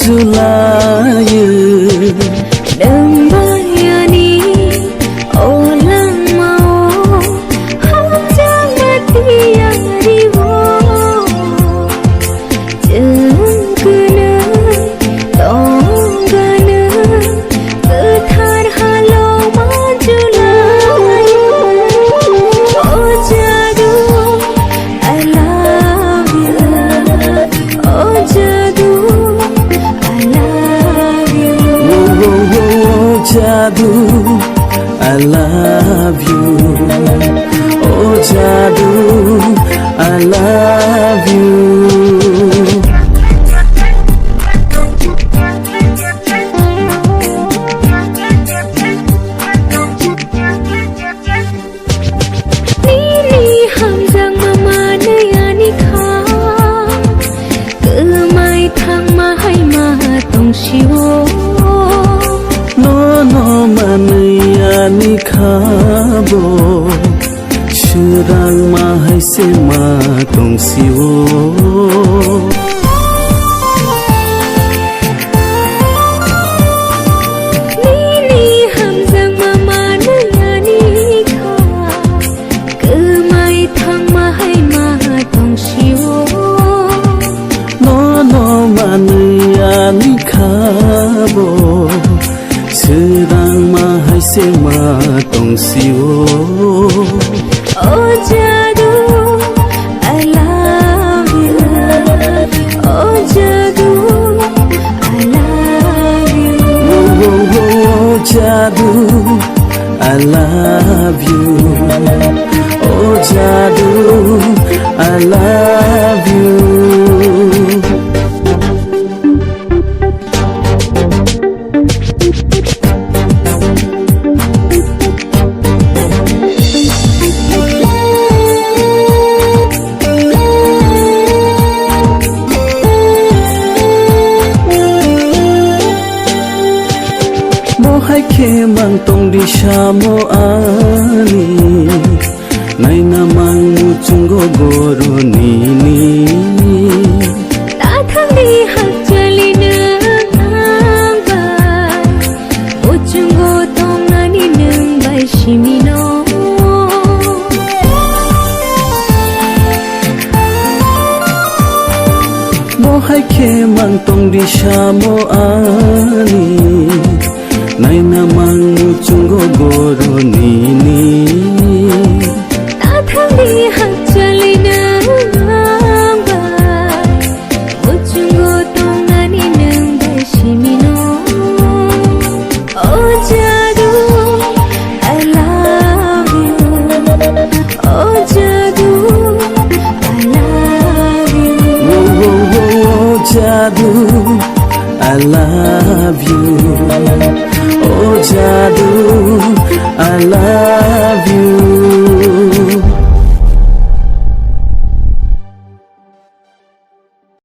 manjulayu Dambayani olang mau Hajang mati wo Jengkena tonggana Ketar halo manjulayu Oh jadu I love you Oh jadu Jadu, I love you. Oh, Jadu, I love you. Nini hamjang mama nayani kha Kemai thang mahai ma tong shiwo No manayani khabo Shurang mahai se ma tong siwo Nini hamjang mama nayani kha Kemai thang mahai ma tong shiwo No manayani khabo Sedang mahai sema tong siwo Oh jadu I love you Oh jadu I love you Oh Jadu I love you Oh Jadu I love you Hai ke mang tong di shamo ani nai na mang mu chungo goro ni Ta thang di hak chali nang bai O chungo tong nani nang bai shimi no Mo hai ke mang tong di shamo ani Nai na mang mu chungo goro ni Ta thang di hak chali nang bai O chungo tong nani nang bai shimi no Oh jadu I love you Oh jadu I love you Oh Jadu I love you Oh Jadu I love you